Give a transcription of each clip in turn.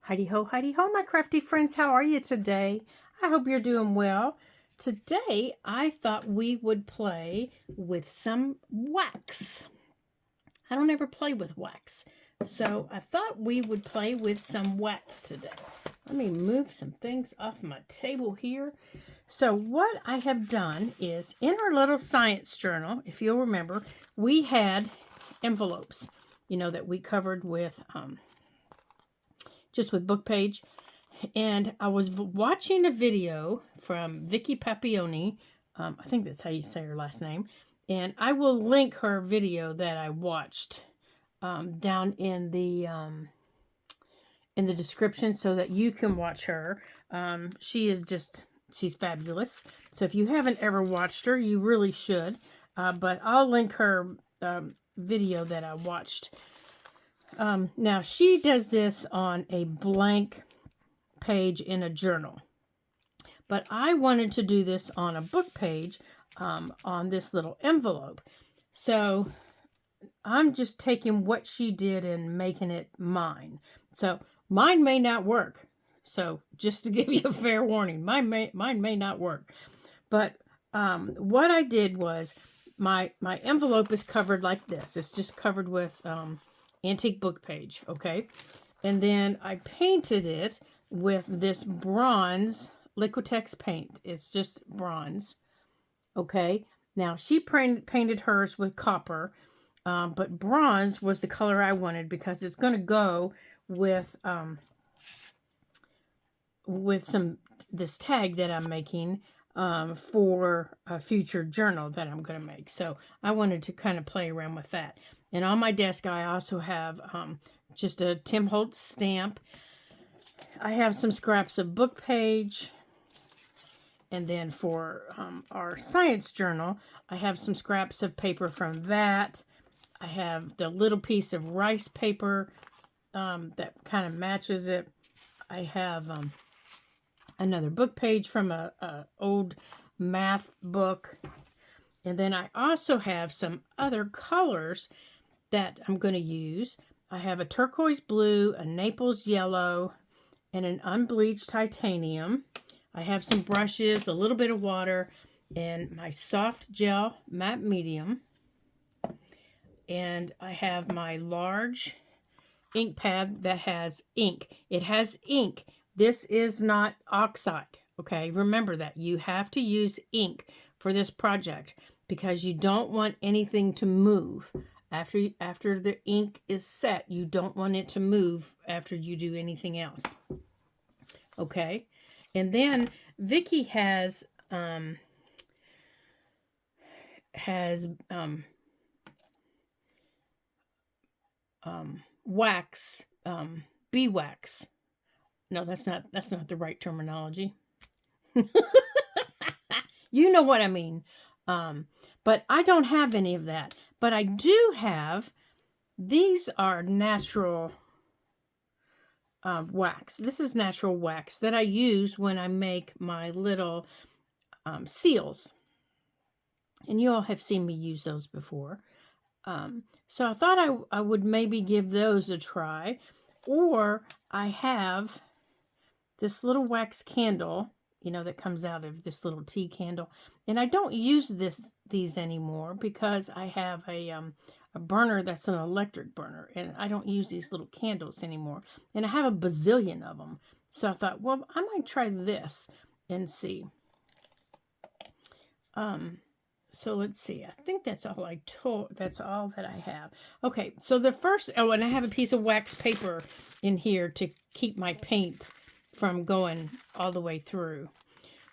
Heidi ho, my crafty friends. How are you today? I hope you're doing well. Today, I thought we would play with some wax. I don't ever play with wax. So I thought we would play with some wax today. Let me move some things off my table here. So what I have done is in our little science journal, if you'll remember, we had envelopes, that we covered with just with book page. And I was watching a video from Vicky Papioni. I think that's how you say her last name. And I will link her video that I watched down in the description so that you can watch her. She's fabulous. So if you haven't ever watched her, you really should. But I'll link her video that I watched. Now, she does this on a blank page in a journal. But I wanted to do this on a book page on this little envelope. So I'm just taking what she did and making it mine. So mine may not work. So just to give you a fair warning, mine may not work. But what I did was my envelope is covered like this. It's just covered with antique book page, okay? And then I painted it with this bronze Liquitex paint. It's just bronze, okay? Now, she painted hers with copper, but bronze was the color I wanted because it's going to go with this tag that I'm making for a future journal that I'm going to make. So I wanted to kind of play around with that. And on my desk, I also have just a Tim Holtz stamp. I have some scraps of book page. And then for our science journal, I have some scraps of paper from that. I have the little piece of rice paper that kind of matches it. I have another book page from a old math book. And then I also have some other colors that I'm going to use. I have a turquoise blue, a Naples yellow, and an unbleached titanium. I have some brushes, a little bit of water, and my soft gel matte medium. And I have my large ink pad that has ink. It has ink. This is not oxide, okay? Remember that. You have to use ink for this project because you don't want anything to move. After the ink is set, you don't want it to move after you do anything else. Okay? And then Vicky has wax, beeswax. No, that's not the right terminology. You know what I mean. But I don't have any of that. But I do have, these are natural wax. This is natural wax that I use when I make my little seals. And you all have seen me use those before. So I thought I would maybe give those a try. Or I have this little wax candle, that comes out of this little tea candle. And I don't use these anymore because I have a burner that's an electric burner. And I don't use these little candles anymore. And I have a bazillion of them. So I thought, well, I might try this and see. So let's see. I think that's all that's all that I have. Okay, so the first, and I have a piece of wax paper in here to keep my paint from going all the way through.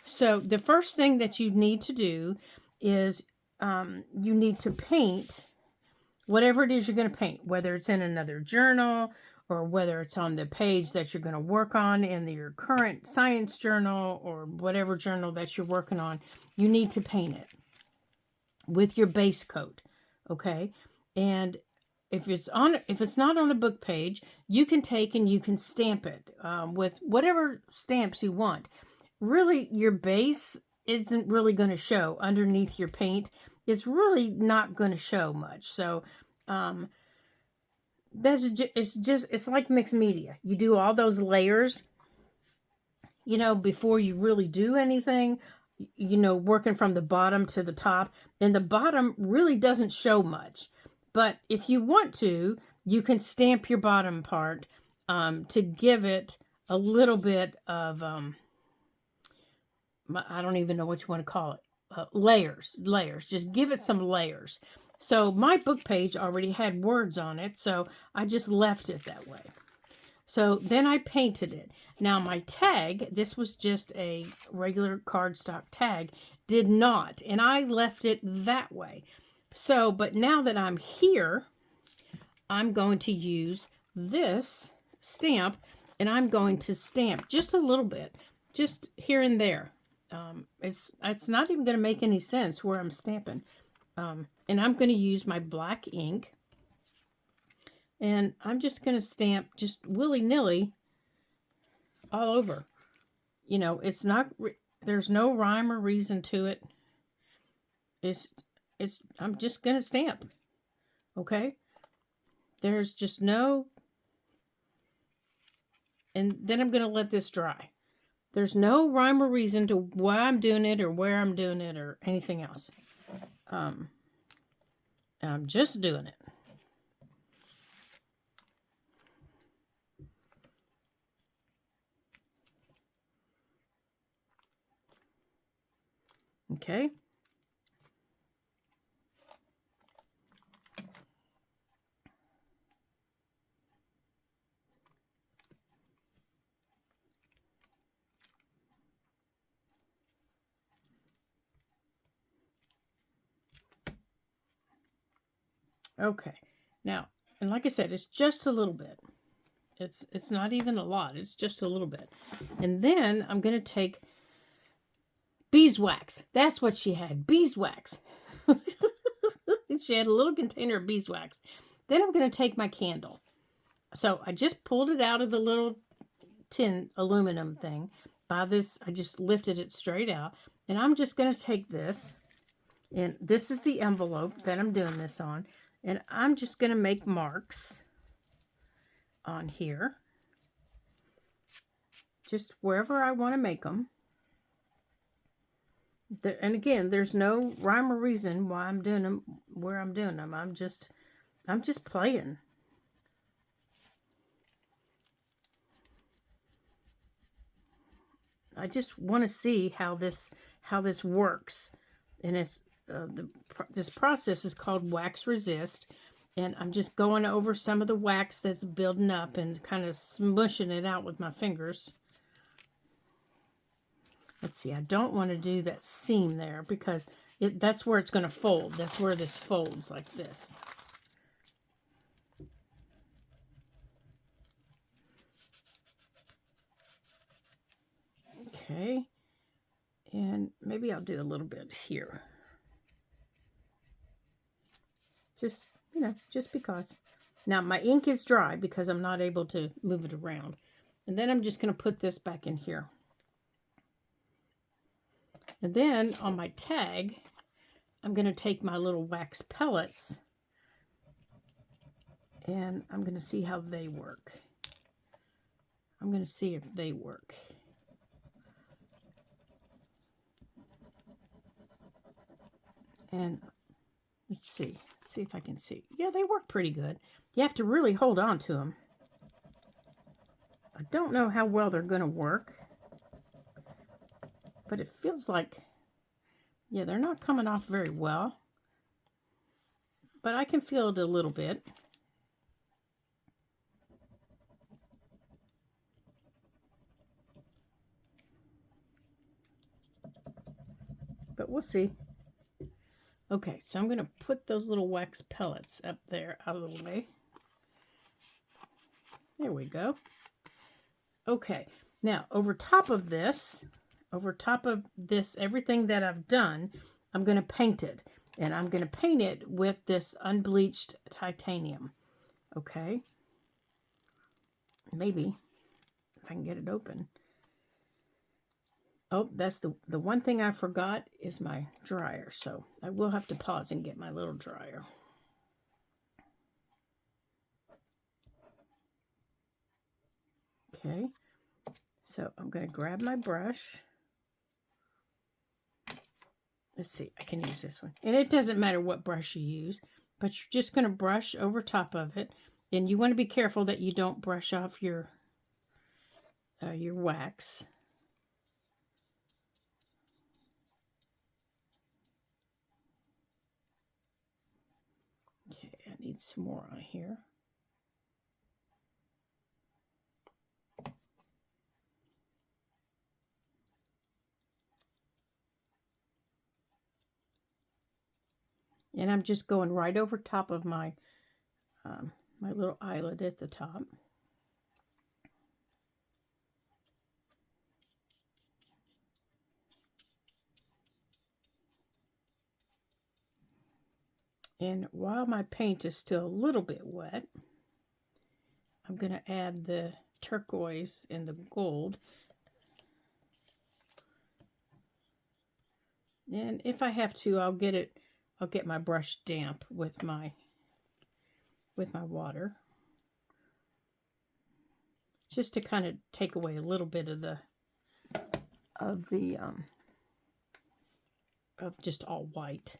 So the first thing that you need to do is you need to paint whatever it is you're going to paint, whether it's in another journal or whether it's on the page that you're going to work on in your current science journal or whatever journal that you're working on. You need to paint it with your base coat, okay? And if it's not on a book page, you can take and you can stamp it with whatever stamps you want. Really, your base isn't really going to show underneath your paint. It's really not going to show much. So it's like mixed media. You do all those layers, before you really do anything, working from the bottom to the top. And the bottom really doesn't show much. But if you want to, you can stamp your bottom part to give it a little bit of, I don't even know what you want to call it, layers. Just give it some layers. So my book page already had words on it, so I just left it that way. So then I painted it. Now my tag, this was just a regular cardstock tag, did not. And I left it that way. So, but now that I'm here, I'm going to use this stamp, and I'm going to stamp just a little bit, just here and there. It's not even going to make any sense where I'm stamping. And I'm going to use my black ink. And I'm just going to stamp just willy-nilly all over. It's not, there's no rhyme or reason to it. I'm just going to stamp. Okay? There's just no, and then I'm going to let this dry. There's no rhyme or reason to why I'm doing it or where I'm doing it or anything else. I'm just doing it. Okay. Okay. Now, and like I said, it's just a little bit. It's not even a lot. It's just a little bit. And then I'm going to take beeswax. That's what she had. Beeswax. She had a little container of beeswax. Then I'm going to take my candle. So I just pulled it out of the little tin aluminum thing. By this, I just lifted it straight out. And I'm just going to take this. And this is the envelope that I'm doing this on. And I'm just going to make marks on here. Just wherever I want to make them. And again, there's no rhyme or reason why I'm doing them where I'm doing them. I'm just playing. I just want to see how this works. And it's this process is called wax resist. And I'm just going over some of the wax that's building up and kind of smushing it out with my fingers. Let's see, I don't want to do that seam there because that's where it's going to fold. That's where this folds like this. Okay. And maybe I'll do a little bit here. Just, just because. Now, my ink is dry because I'm not able to move it around. And then I'm just going to put this back in here. And then on my tag, I'm going to take my little wax pellets and I'm going to see how they work. I'm going to see if they work. And let's see if I can see. Yeah, they work pretty good. You have to really hold on to them. I don't know how well they're going to work. But it feels like, yeah, they're not coming off very well. But I can feel it a little bit. But we'll see. Okay, so I'm going to put those little wax pellets up there out of the way. There we go. Okay, now over top of this, everything that I've done, I'm going to paint it. And I'm going to paint it with this unbleached titanium. Okay. Maybe, if I can get it open. Oh, that's the one thing I forgot is my dryer. So I will have to pause and get my little dryer. Okay, so I'm going to grab my brush. Let's see, I can use this one. And it doesn't matter what brush you use, but you're just going to brush over top of it. And you want to be careful that you don't brush off your wax. Okay, I need some more on here. And I'm just going right over top of my my little eyelet at the top. And while my paint is still a little bit wet, I'm going to add the turquoise and the gold. And if I have to, I'll get my brush damp with my water. Just to kind of take away a little bit of just all white.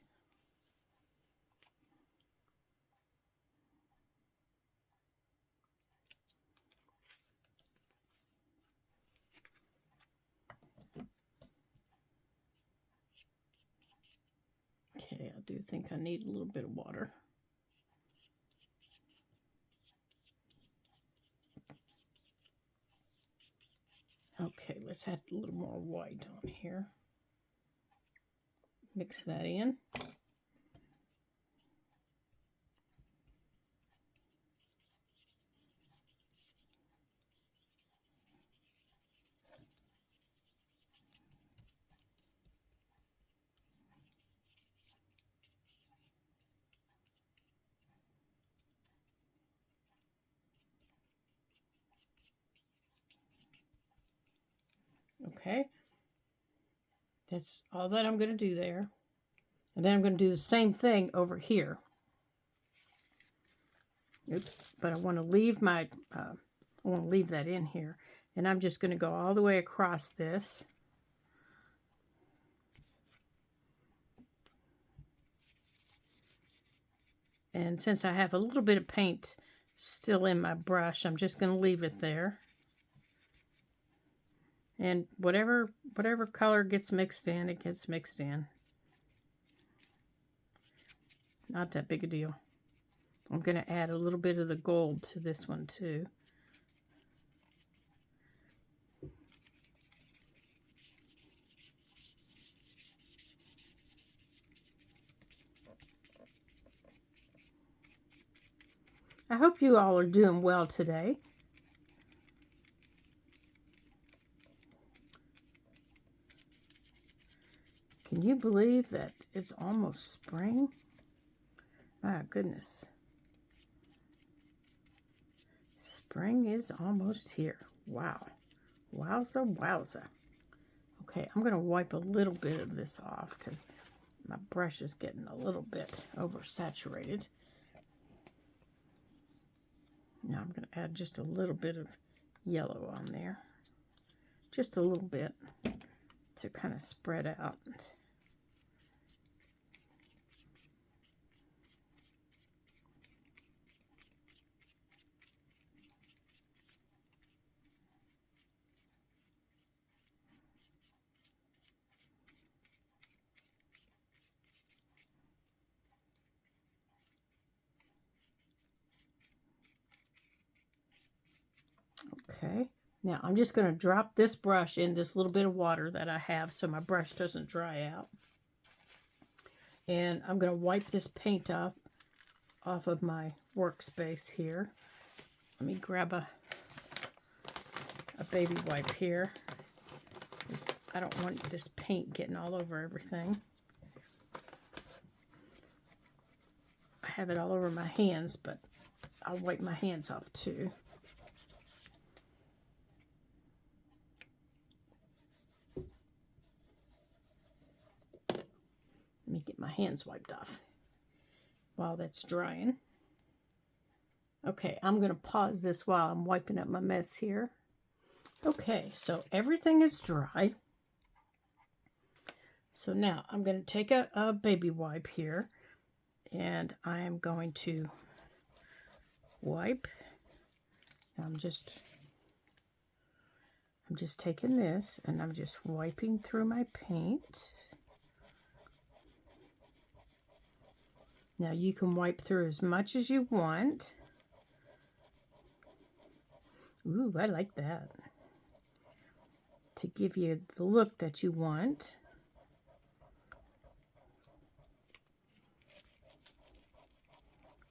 Okay, I do think I need a little bit of water. Okay, let's add a little more white on here. Mix that in. Okay, that's all that I'm going to do there. And then I'm going to do the same thing over here. Oops, but I want to leave that in here. And I'm just going to go all the way across this. And since I have a little bit of paint still in my brush, I'm just going to leave it there. And whatever color gets mixed in, it gets mixed in. Not that big a deal. I'm going to add a little bit of the gold to this one too. I hope you all are doing well today. Can you believe that it's almost spring? My goodness. Spring is almost here. Wow. Wowza, wowza. Okay, I'm going to wipe a little bit of this off because my brush is getting a little bit oversaturated. Now I'm going to add just a little bit of yellow on there. Just a little bit to kind of spread out. Okay, now I'm just going to drop this brush in this little bit of water that I have so my brush doesn't dry out. And I'm going to wipe this paint off of my workspace here. Let me grab a baby wipe here. I don't want this paint getting all over everything. I have it all over my hands, but I'll wipe my hands off too. Let me get my hands wiped off while that's drying. Okay, I'm going to pause this while I'm wiping up my mess here. Okay, so everything is dry. So now I'm going to take a baby wipe here, and I am going to wipe. I'm just taking this and I'm just wiping through my paint. Now you can wipe through as much as you want. Ooh, I like that. To give you the look that you want.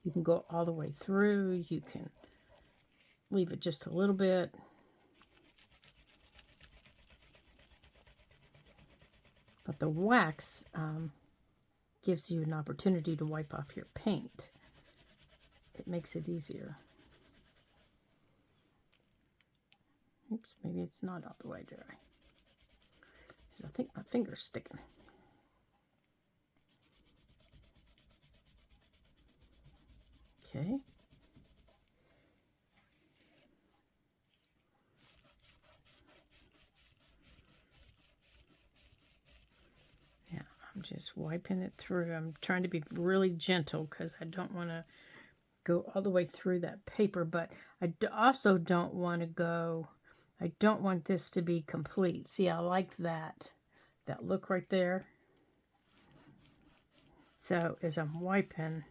You can go all the way through. You can leave it just a little bit. But the wax gives you an opportunity to wipe off your paint. It makes it easier. Oops, maybe it's not all the way dry. I think my finger's sticking. Okay. Yeah, I'm just wiping it through. I'm trying to be really gentle because I don't want to go all the way through that paper, but I also don't want to go, I don't want this to be complete. See, I like that look right there. So as I'm wiping,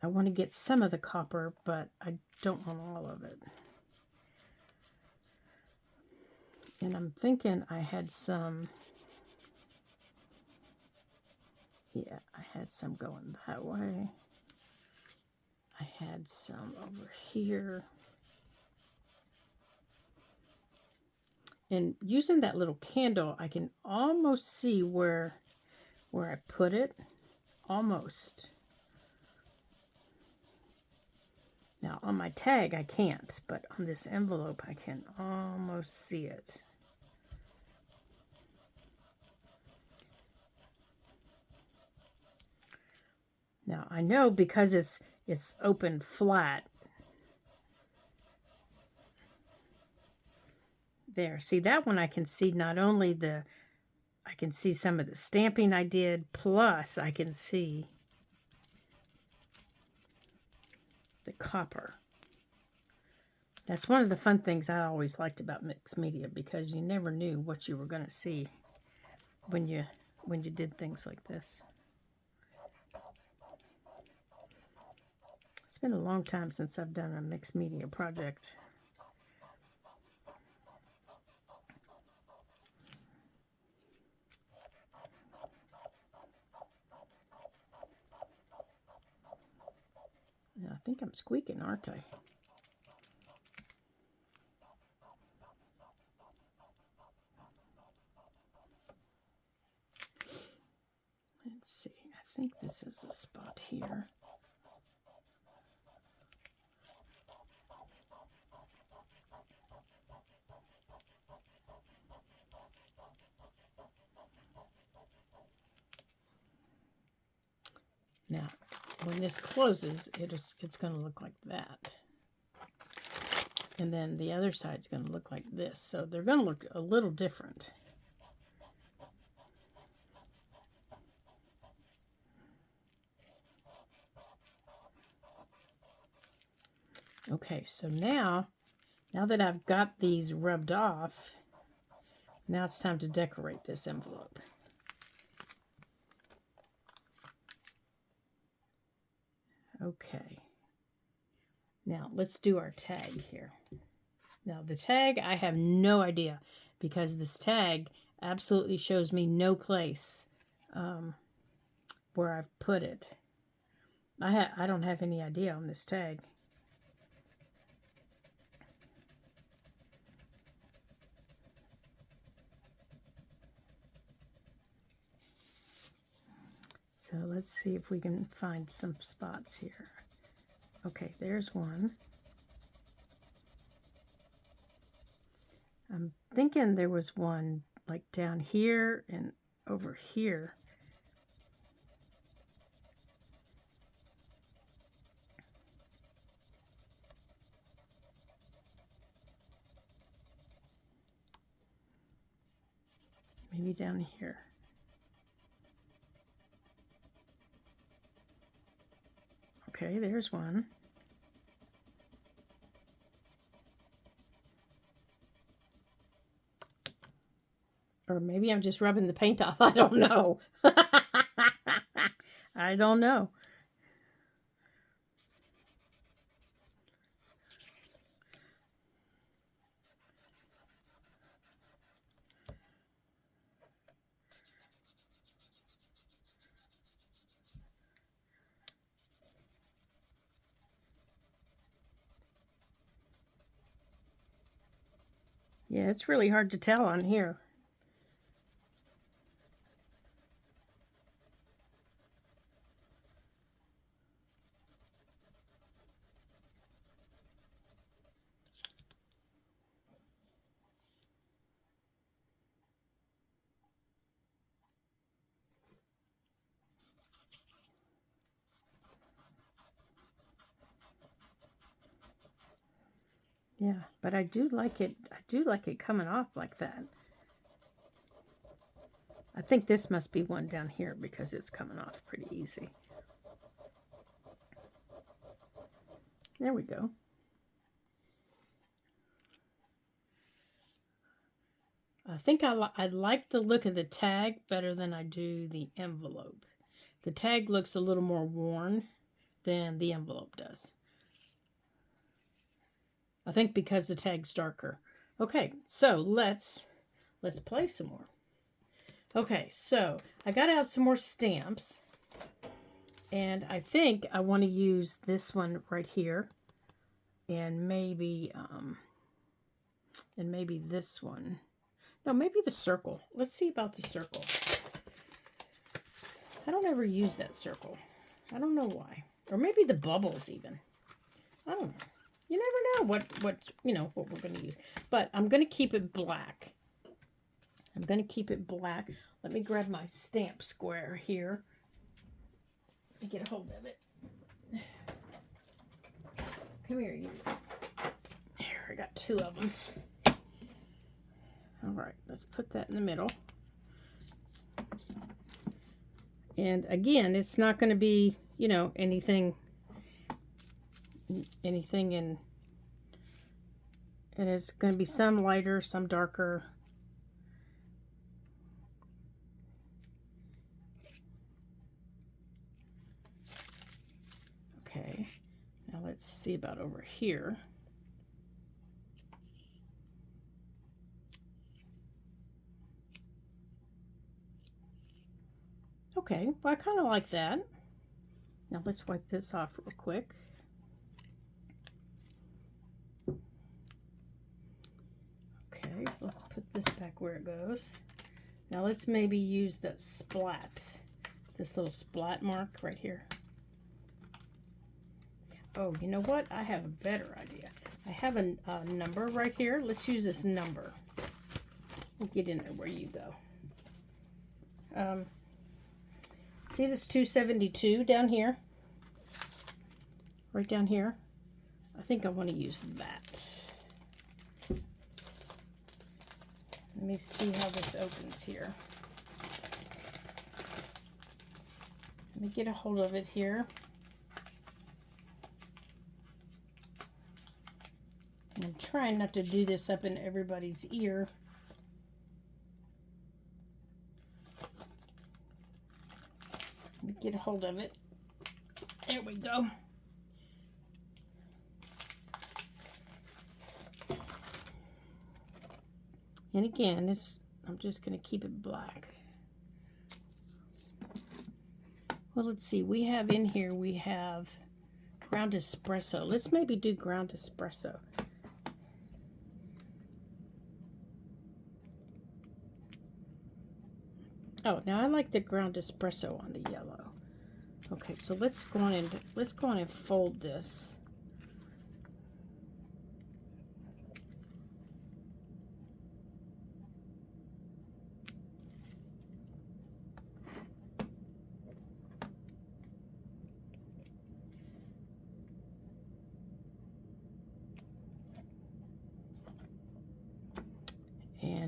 I want to get some of the copper, but I don't want all of it. And I'm thinking I had some, yeah, I had some going that way. I had some over here. And using that little candle, I can almost see where I put it. Almost. Now, on my tag, I can't, but on this envelope, I can almost see it. Now, I know because it's open flat. There, see that one I can see not only I can see some of the stamping I did, plus I can see the copper. That's one of the fun things I always liked about mixed media, because you never knew what you were going to see when you did things like this. It's been a long time since I've done a mixed media project. Yeah, I think I'm squeaking, aren't I? Let's see. I think this is a spot here. Now, when this closes, it's going to look like that. And then the other side's going to look like this. So they're going to look a little different. Okay, so now that I've got these rubbed off, now it's time to decorate this envelope. Okay. Now, let's do our tag here. Now, the tag, I have no idea, because this tag absolutely shows me no place where I've put it. I don't have any idea on this tag. So let's see if we can find some spots here. Okay, there's one. I'm thinking there was one like down here and over here. Maybe down here. Okay, there's one. Or maybe I'm just rubbing the paint off. I don't know. I don't know. Yeah, it's really hard to tell on here. Yeah, but I do like it. I do like it coming off like that. I think this must be one down here because it's coming off pretty easy. There we go. I think I like the look of the tag better than I do the envelope. The tag looks a little more worn than the envelope does. I think because the tag's darker. Okay, so let's play some more. Okay, so I got out some more stamps. And I think I want to use this one right here. And maybe this one. No, maybe the circle. Let's see about the circle. I don't ever use that circle. I don't know why. Or maybe the bubbles even. I don't know. You never know what we're going to use. But I'm going to keep it black. I'm going to keep it black. Let me grab my stamp square here. Let me get a hold of it. Come here, you. Here, I got two of them. All right, let's put that in the middle. And again, it's not going to be, anything in, and it's going to be some lighter, some darker. Okay, now let's see about over here. Okay, well, I kind of like that. Now let's wipe this off real quick. Okay, so let's put this back where it goes. Now let's maybe use that splat, this little splat mark right here. Oh, you know what? I have a better idea. I have a number right here. Let's use this number. We'll get in there where you go. See this 272 down here? Right down here? I think I want to use that. Let me see how this opens here. Let me get a hold of it here. And I'm trying not to do this up in everybody's ear. Let me get a hold of it. There we go. And again, I'm just going to keep it black. Well, let's see. We have ground espresso. Let's maybe do ground espresso. Oh, now I like the ground espresso on the yellow. Okay, so let's go on and fold this.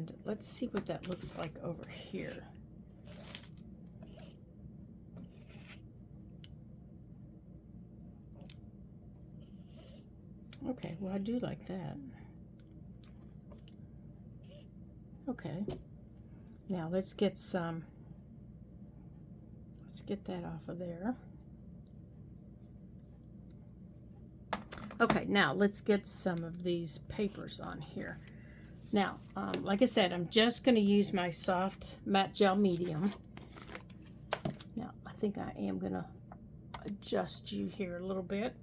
And let's see what that looks like over here. Okay, well, I do like that. Okay, now let's get that off of there. Okay, now let's get some of these papers on here. Now, like I said, I'm just going to use my soft matte gel medium. Now, I think I am going to adjust you here a little bit.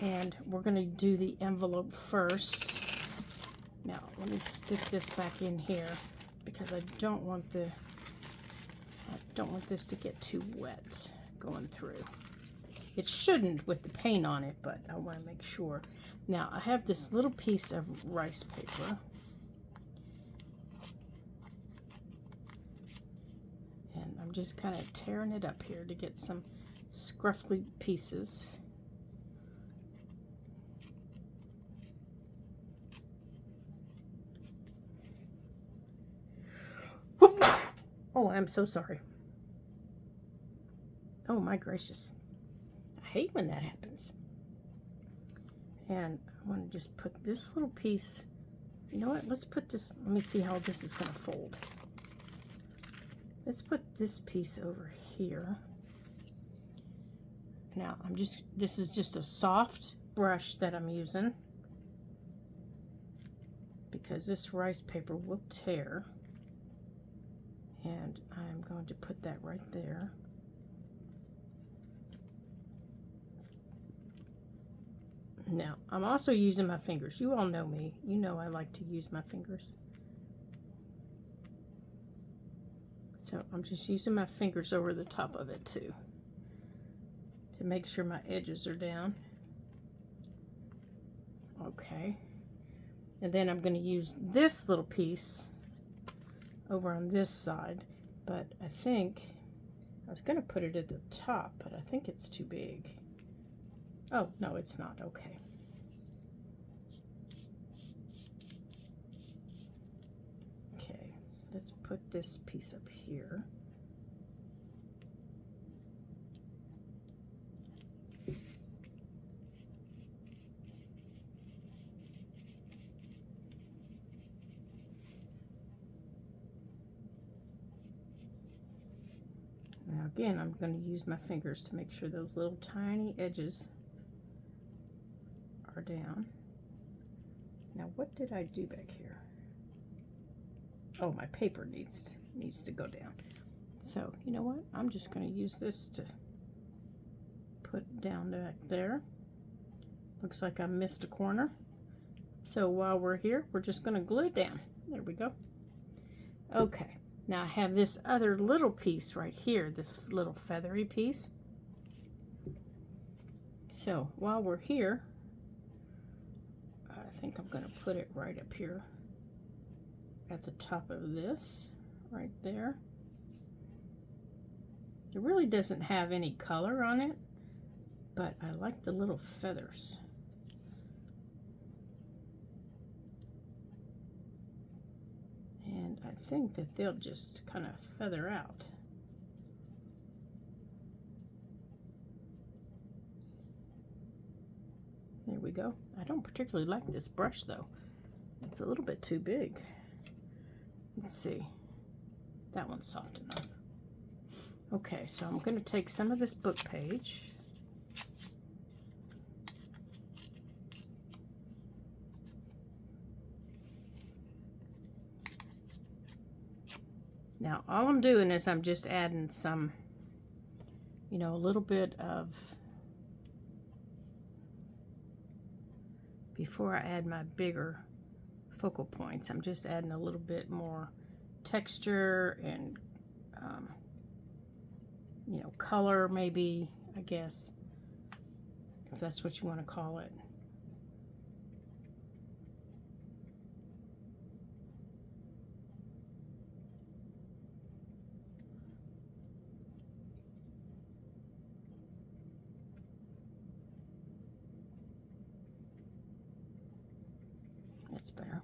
And we're going to do the envelope first. Now, let me stick this back in here because I don't want this to get too wet going through. It shouldn't with the paint on it, but I want to make sure. Now, I have this little piece of rice paper. And I'm just kind of tearing it up here to get some scruffy pieces. Oh, I'm so sorry. Oh my gracious. I hate when that happens. And I want to just put this little piece, you know what, let's put this, let me see how this is going to fold. Let's put this piece over here. Now, this is just a soft brush that I'm using because this rice paper will tear. And I'm going to put that right there. Now, I'm also using my fingers. You all know me. You know I like to use my fingers. So I'm just using my fingers over the top of it too, to make sure my edges are down. Okay. And then I'm going to use this little piece over on this side, but I think I was going to put it at the top, but I think it's too big. Oh, no, it's not. Okay. Okay, let's put this piece up here. Now again, I'm going to use my fingers to make sure those little tiny edges are down. Now what did I do back here? Oh, my paper needs to go down. So, you know what? I'm just going to use this to put down back there. Looks like I missed a corner. So while we're here, we're just going to glue it down. There we go. Okay. Now I have this other little piece right here, this little feathery piece. So while we're here, I think I'm going to put it right up here at the top of this, right there. It really doesn't have any color on it, but I like the little feathers. And I think that they'll just kind of feather out. There we go. I don't particularly like this brush though. It's a little bit too big. Let's see. That one's soft enough. Okay, so I'm going to take some of this book page. Now, all I'm doing is I'm just adding some, you know, a little bit of, before I add my bigger focal points, I'm just adding a little bit more texture and, you know, color maybe, I guess, if that's what you want to call it. That's better.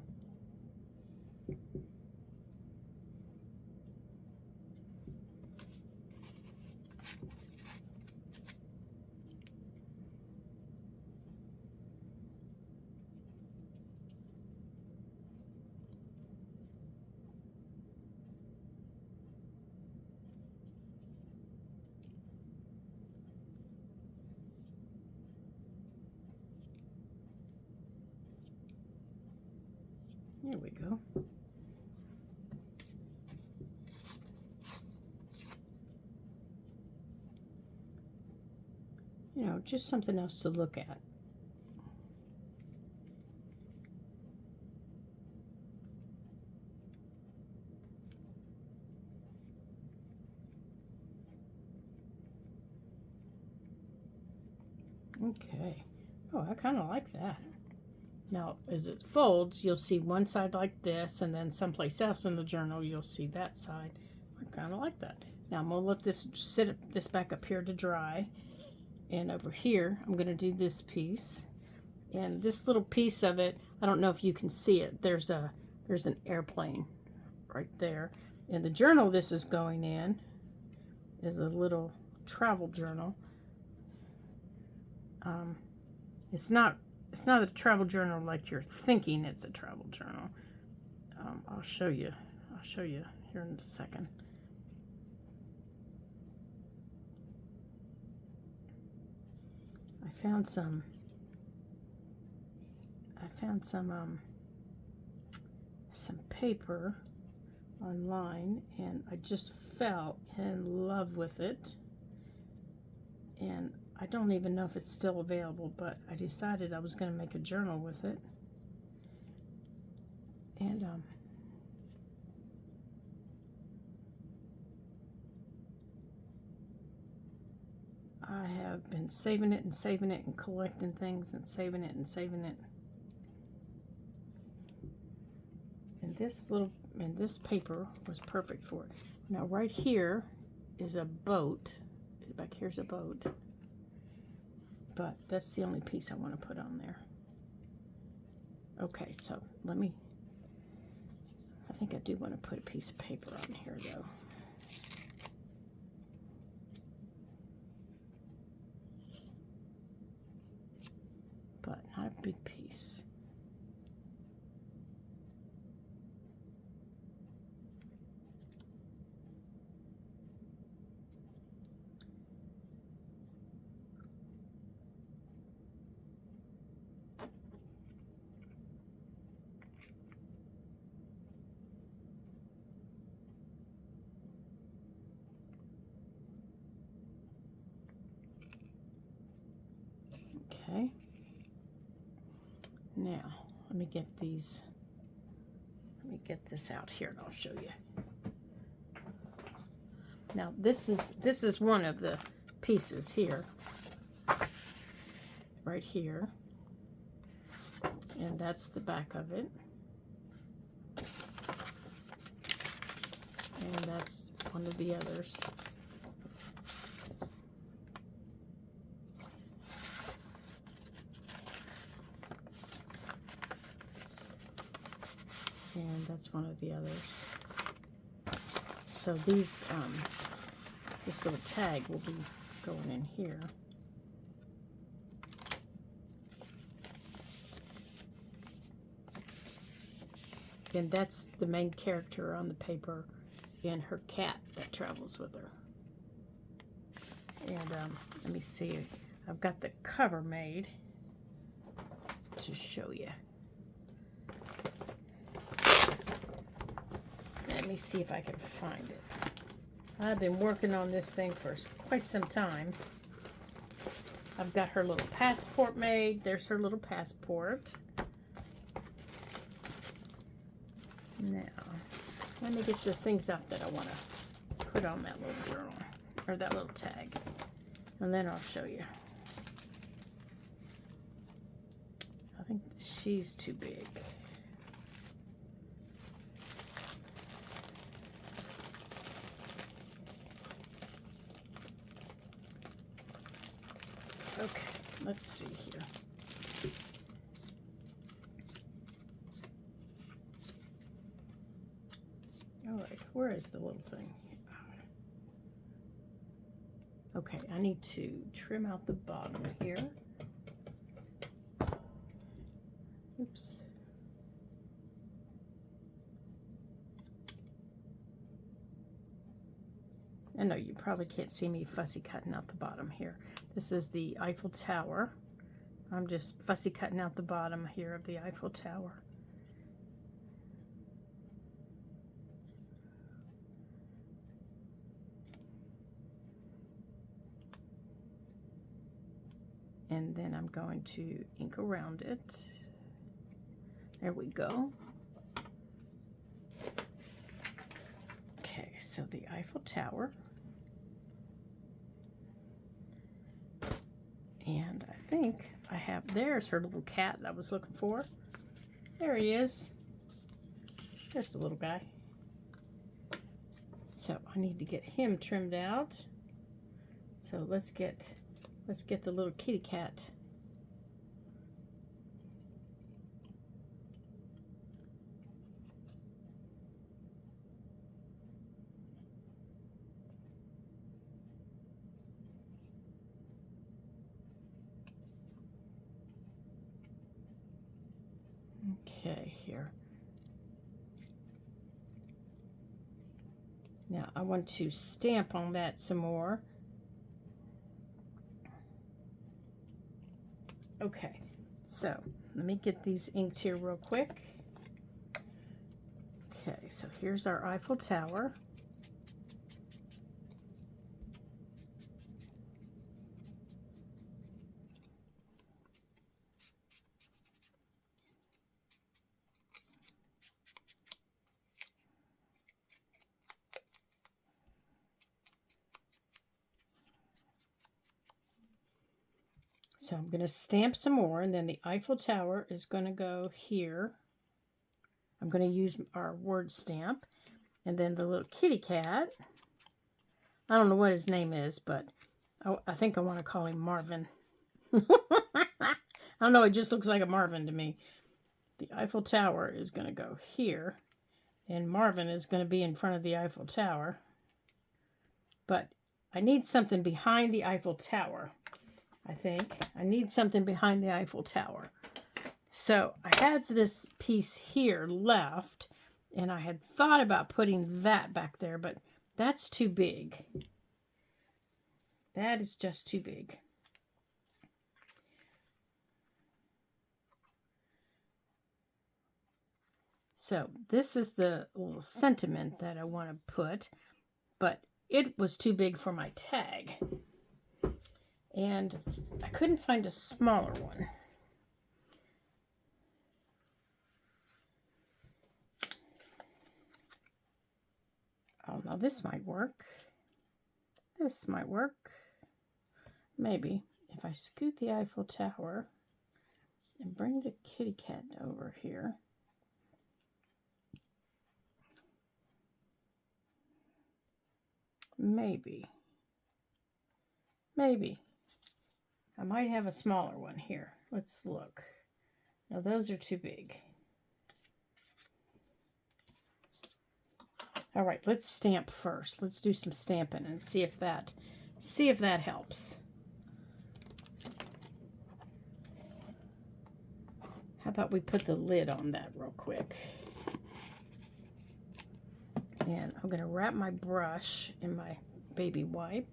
There we go. You know, just something else to look at. Okay. Oh, I kind of like that. Now, as it folds, you'll see one side like this, and then someplace else in the journal, you'll see that side. I kind of like that. Now, I'm going to let this this back up here to dry. And over here, I'm going to do this piece. And this little piece of it, I don't know if you can see it. There's an airplane right there. And the journal this is going in is a little travel journal. It's not a travel journal like you're thinking it's a travel journal. I'll show you here in a second. I found some paper online, and I just fell in love with it. And I don't even know if it's still available, but I decided I was going to make a journal with it. And I have been saving it and collecting things and saving it and saving it. And this paper was perfect for it. Now right here is a boat. Back here's a boat. But that's the only piece I want to put on there. Okay, so I think I do want to put a piece of paper on here though. But not a big piece. Okay. Now, let me get this out here and I'll show you. Now, this is one of the pieces here. Right here. And that's the back of it. And that's one of the others. And that's one of the others. So these, this little tag will be going in here. And that's the main character on the paper and her cat that travels with her. And let me see, I've got the cover made to show you. Let me see if I can find it. I've been working on this thing for quite some time. I've got her little passport made. There's her little passport. Now, let me get the things out that I want to put on that little journal, or that little tag. And then I'll show you. I think she's too big. Okay, let's see here. Where is the little thing? Okay, I need to trim out the bottom here. Oops. I know you probably can't see me fussy cutting out the bottom here. This is the Eiffel Tower. I'm just fussy cutting out the bottom here of the Eiffel Tower. And then I'm going to ink around it. There we go. Okay, so the Eiffel Tower. And I think I have, there's her little cat that I was looking for. There he is. There's the little guy. So I need to get him trimmed out. So let's get the little kitty cat. Okay, here. Now I want to stamp on that some more. Okay, so let me get these inked here real quick. Okay, so here's our Eiffel Tower. So I'm going to stamp some more, and then the Eiffel Tower is going to go here. I'm going to use our word stamp. And then the little kitty cat, I don't know what his name is, but I think I want to call him Marvin. I don't know, it just looks like a Marvin to me. The Eiffel Tower is going to go here, and Marvin is going to be in front of the Eiffel Tower. But I need something behind the Eiffel Tower. I think I need something behind the Eiffel Tower. So I had this piece here left, and I had thought about putting that back there, but that's too big. That is just too big. So this is the little sentiment that I want to put, but it was too big for my tag. And I couldn't find a smaller one. Oh, now this might work. This might work. Maybe. If I scoot the Eiffel Tower and bring the kitty cat over here. Maybe. Maybe. I might have a smaller one here. Let's look. No, those are too big. All right, let's stamp first. Let's do some stamping and see if that helps. How about we put the lid on that real quick? And I'm going to wrap my brush in my baby wipe.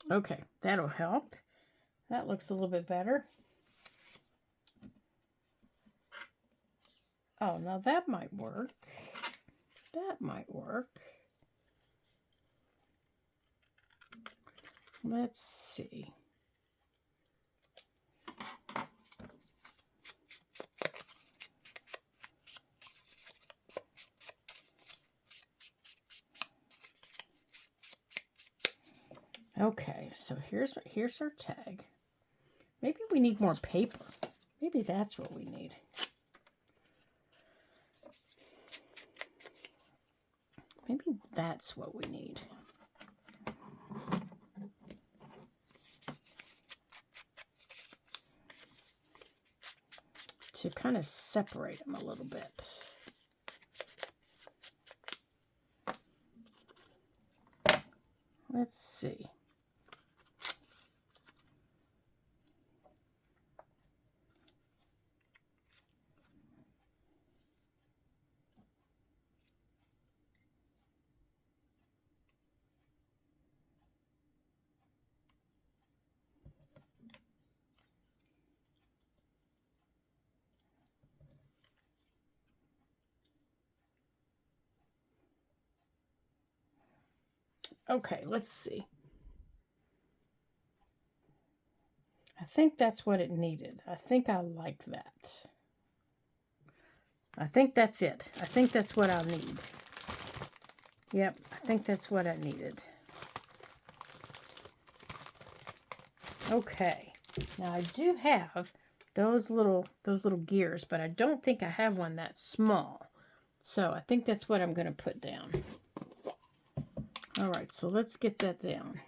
Okay, that'll help. That looks a little bit better. Oh, now that might work. That might work. Let's see. Okay, so here's our tag. Maybe we need more paper. Maybe that's what we need. Maybe that's what we need. To kind of separate them a little bit. Let's see. Okay, let's see. I think that's what it needed. I think I like that. I think that's it. I think that's what I'll need. Yep, I think that's what I needed. Okay, now I do have those little gears, but I don't think I have one that small. So I think that's what I'm going to put down. All right, so let's get that down.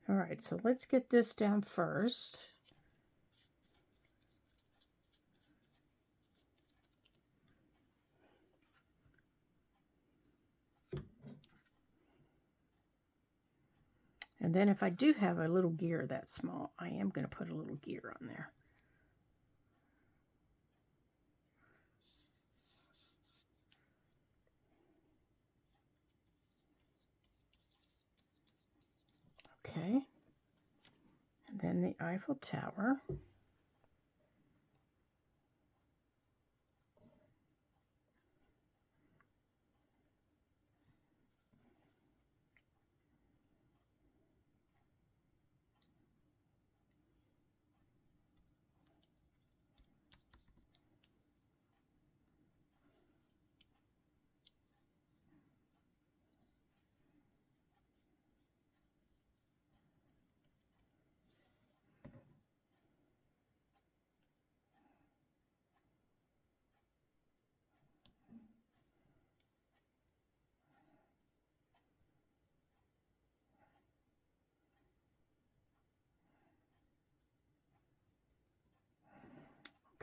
All right, so let's get this down first. And then if I do have a little gear that small, I am going to put a little gear on there. Okay. And then the Eiffel Tower.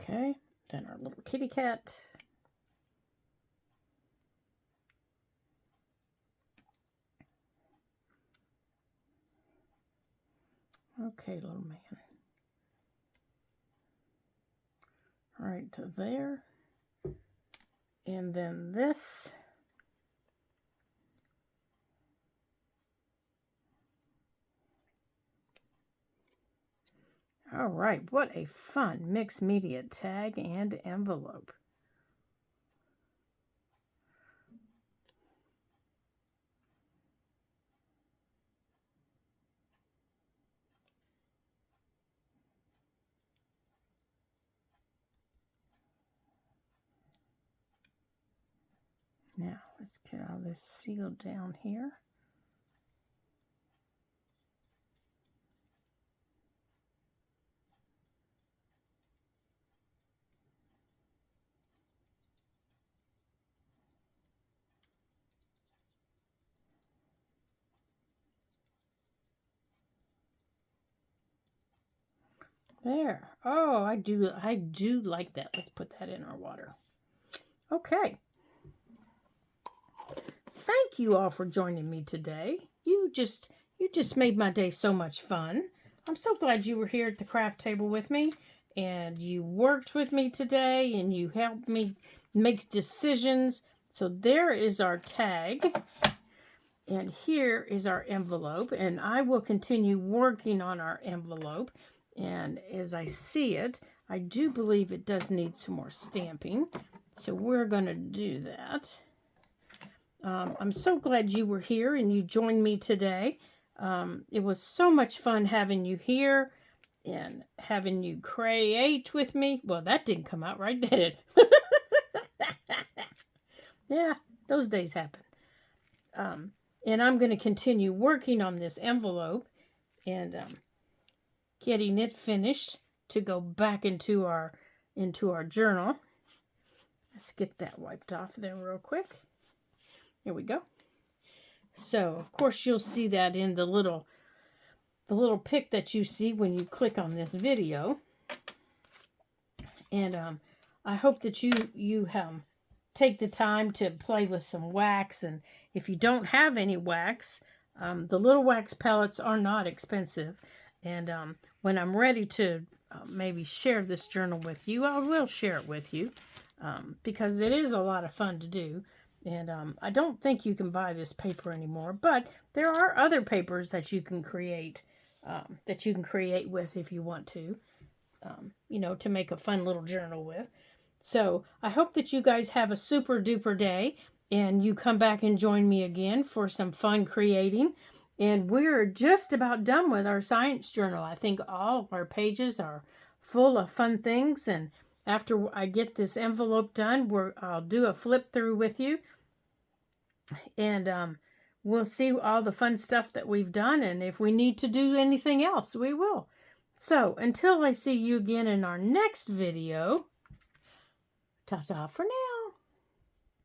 Okay, then our little kitty cat. Okay, little man. All right, to there. And then this. All right, what a fun mixed media tag and envelope. Now, let's get all this sealed down here. There. Oh, I do like that. Let's put that in our water. Okay. Thank you all for joining me today. You just made my day so much fun. I'm so glad you were here at the craft table with me, and you worked with me today, and you helped me make decisions. So there is our tag, and here is our envelope, and I will continue working on our envelope. And as I see it, I do believe it does need some more stamping, so we're going to do that. I'm so glad you were here and you joined me today. It was so much fun having you here and having you create with me. Well, that didn't come out right, did it? Yeah, those days happen. And I'm going to continue working on this envelope and getting it finished to go back into our journal. Let's get that wiped off there real quick. Here we go. So, of course, you'll see that in the little pic that you see when you click on this video. And I hope that you take the time to play with some wax. And if you don't have any wax, the little wax pellets are not expensive. And when I'm ready to maybe share this journal with you, I will share it with you because it is a lot of fun to do. And I don't think you can buy this paper anymore, but there are other papers that you can create with if you want to, you know, to make a fun little journal with. So I hope that you guys have a super duper day and you come back and join me again for some fun creating. And we're just about done with our science journal. I think all our pages are full of fun things. And after I get this envelope done, I'll do a flip through with you. And we'll see all the fun stuff that we've done. And if we need to do anything else, we will. So until I see you again in our next video, ta-ta for now.